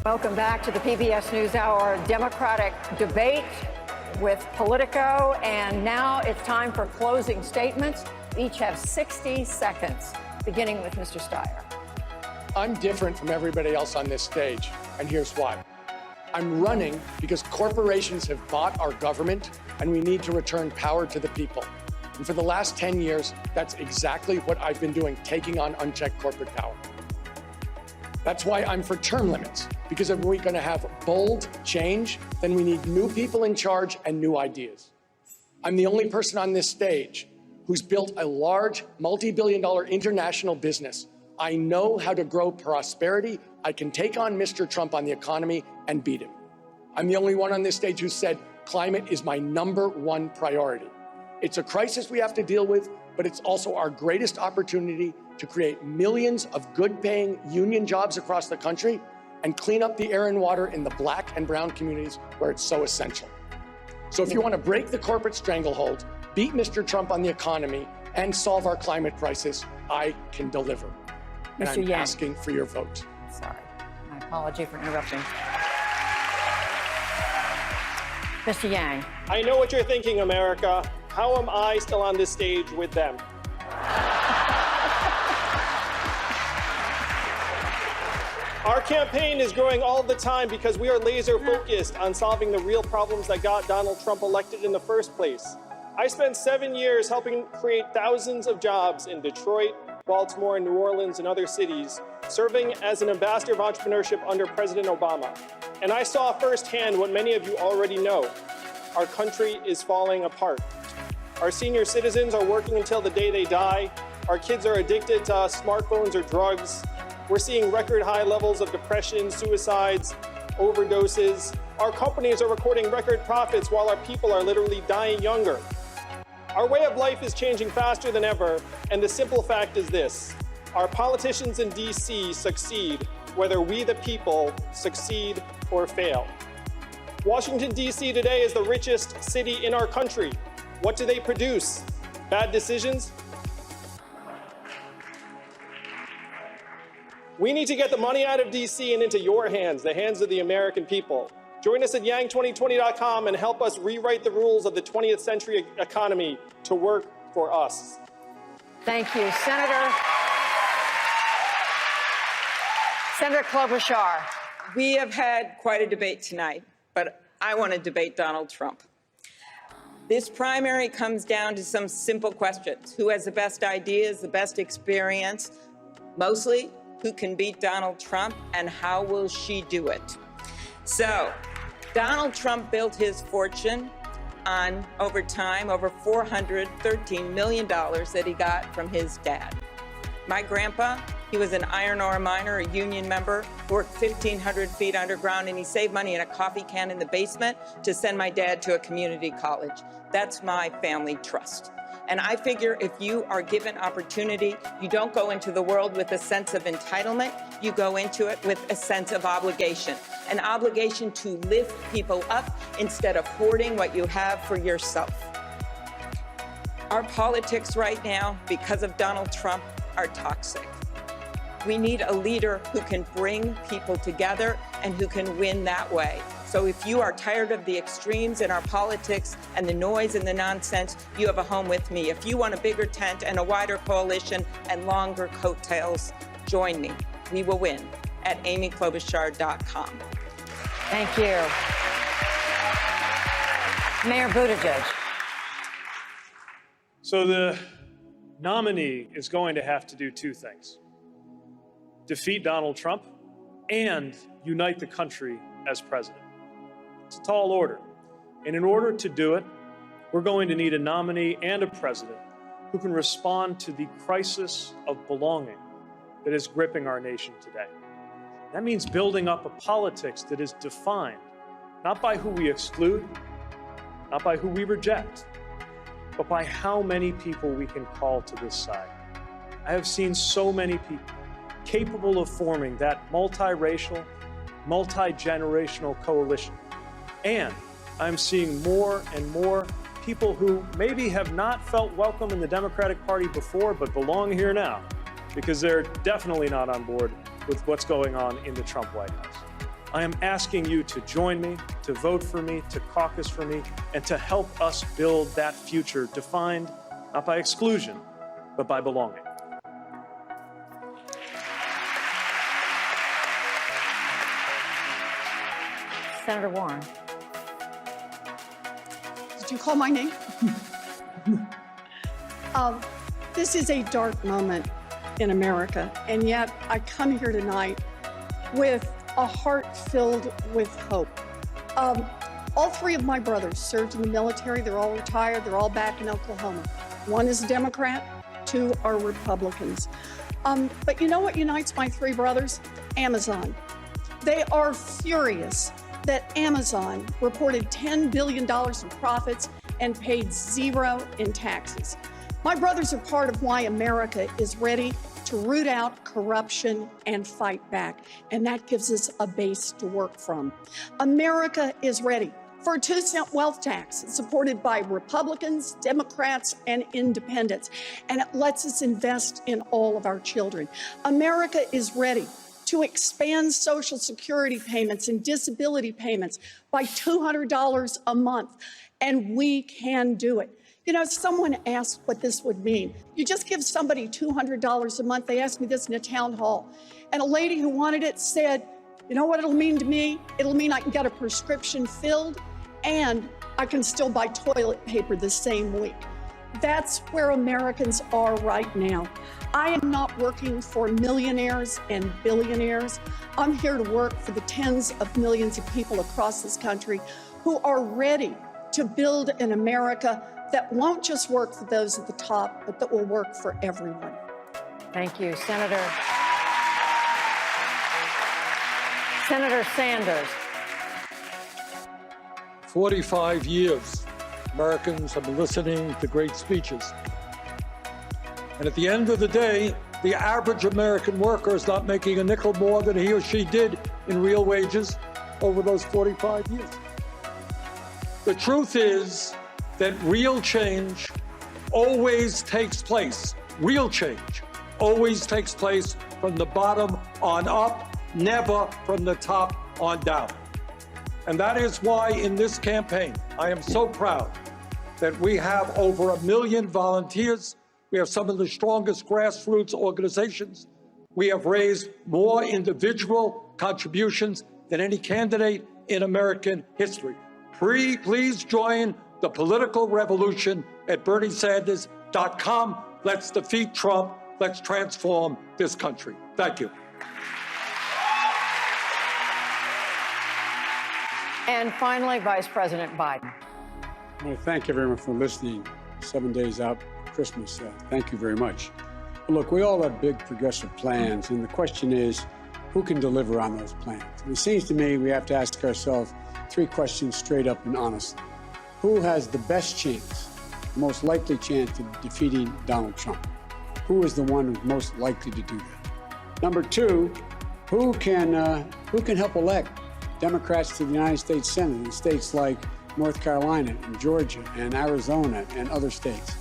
Welcome back to the PBS NewsHour Democratic debate with Politico. And now it's time for closing statements. Each have 60 seconds, beginning with Mr. Steyer. I'm different from everybody else on this stage, and here's why. I'm running because corporations have bought our government, and we need to return power to the people. And for the last 10 years, that's exactly what I've been doing, taking on unchecked corporate power. That's why I'm for term limits, because if we're going to have bold change, then we need new people in charge and new ideas. I'm the only person on this stage who's built a large, multi-billion-dollar international business. I know how to grow prosperity. I can take on Mr. Trump on the economy and beat him. I'm the only one on this stage who said climate is my #1 priority. It's a crisis we have to deal with, but it's also our greatest opportunity to create millions of good-paying union jobs across the country and clean up the air and water in the Black and brown communities where it's so essential. So if you want to break the corporate stranglehold, beat Mr. Trump on the economy, and solve our climate crisis, I can deliver. And I'm asking for your vote. Sorry, my apology for interrupting. Mr. Yang. I know what you're thinking, America. How am I still on this stage with them? Our campaign is growing all the time because we are laser focused on solving the real problems that got Donald Trump elected in the first place. I spent 7 years helping create thousands of jobs in Detroit, Baltimore, New Orleans, and other cities, serving as an ambassador of entrepreneurship under President Obama. And I saw firsthand what many of you already know. Our country is falling apart. Our senior citizens are working until the day they die. Our kids are addicted to smartphones or drugs. We're seeing record high levels of depression, suicides, overdoses. Our companies are recording record profits while our people are literally dying younger. Our way of life is changing faster than ever, and the simple fact is this: our politicians in DC succeed whether we the people succeed or fail. Washington, D.C. today is the richest city in our country. What do they produce? Bad decisions? We need to get the money out of D.C. and into your hands, the hands of the American people. Join us at yang2020.com and help us rewrite the rules of the 20th century economy to work for us. Thank you, Senator. Senator Klobuchar. We have had quite a debate tonight, but I want to debate Donald Trump. This primary comes down to some simple questions. Who has the best ideas, the best experience? Mostly, who can beat Donald Trump, and how will she do it? So, Donald Trump built his fortune on, over time, over $413 million that he got from his dad. My grandpa, he was an iron ore miner, a union member, worked 1,500 feet underground, and he saved money in a coffee can in the basement to send my dad to a community college. That's my family trust. And I figure if you are given opportunity, you don't go into the world with a sense of entitlement, you go into it with a sense of obligation. An obligation to lift people up instead of hoarding what you have for yourself. Our politics right now, because of Donald Trump, are toxic. We need a leader who can bring people together and who can win that way. So if you are tired of the extremes in our politics and the noise and the nonsense, you have a home with me. If you want a bigger tent and a wider coalition and longer coattails, join me. We will win at amyklobuchar.com. Thank you. Mayor Buttigieg. So the nominee is going to have to do two things: defeat Donald Trump and unite the country as president. It's a tall order. And in order to do it, we're going to need a nominee and a president who can respond to the crisis of belonging that is gripping our nation today. That means building up a politics that is defined not by who we exclude, not by who we reject, but by how many people we can call to this side. I have seen so many people capable of forming that multiracial, multi-generational coalition. And I'm seeing more and more people who maybe have not felt welcome in the Democratic Party before but belong here now, because they're definitely not on board with what's going on in the Trump White House. I am asking you to join me, to vote for me, to caucus for me, and to help us build that future defined not by exclusion, but by belonging. Senator Warren. Did you call my name? This is a dark moment in America, and yet I come here tonight with a heart filled with hope. All three of my brothers served in the military. They're all retired. They're all back in Oklahoma. One is a Democrat, two are Republicans. But you know what unites my three brothers? Amazon. They are furious that Amazon reported $10 billion in profits and paid zero in taxes. My brothers are part of why America is ready to root out corruption and fight back, and that gives us a base to work from. America is ready for a 2-cent wealth tax. It's supported by Republicans, Democrats, and independents, and it lets us invest in all of our children. America is ready to expand Social Security payments and disability payments by $200 a month, and we can do it. You know, someone asked what this would mean. You just give somebody $200 a month. They asked me this in a town hall, and a lady who wanted it said, you know what it'll mean to me? It'll mean I can get a prescription filled, and I can still buy toilet paper the same week. That's where Americans are right now. I am not working for millionaires and billionaires. I'm here to work for the tens of millions of people across this country who are ready to build an America that won't just work for those at the top, but that will work for everyone. Thank you, Senator. Senator Sanders. 45 years, Americans have been listening to great speeches. And at the end of the day, the average American worker is not making a nickel more than he or she did in real wages over those 45 years. The truth is that real change always takes place. Real change always takes place from the bottom on up, never from the top on down. And that is why in this campaign, I am so proud that we have over 1 million volunteers. We have some of the strongest grassroots organizations. We have raised more individual contributions than any candidate in American history. Please join the political revolution at BernieSanders.com. Let's defeat Trump. Let's transform this country. Thank you. And finally, Vice President Biden. I want to thank everyone for listening 7 days out Christmas. Thank you very much. Look, we all have big progressive plans, and the question is, who can deliver on those plans? And it seems to me we have to ask ourselves 3 questions straight up and honestly. Who has the best chance, the most likely chance of defeating Donald Trump? Who is the one who's most likely to do that? Number 2, who can help elect Democrats to the United States Senate in states like North Carolina and Georgia and Arizona and other states?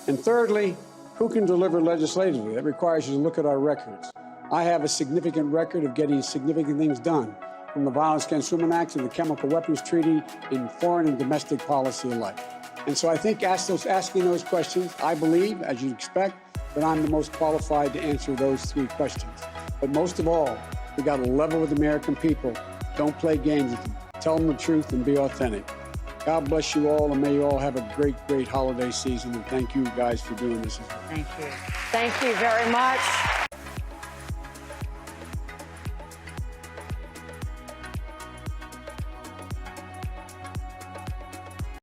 And thirdly, who can deliver legislatively? That requires you to look at our records. I have a significant record of getting significant things done, from the Violence Against Women Act and the Chemical Weapons Treaty in foreign and domestic policy alike. And so I think asking those questions, I believe, as you'd expect, that I'm the most qualified to answer those 3 questions. But most of all, we got to level with the American people. Don't play games with them. Tell them the truth and be authentic. God bless you all, and may you all have a great, great holiday season. And thank you guys for doing this. Thank you. Thank you very much.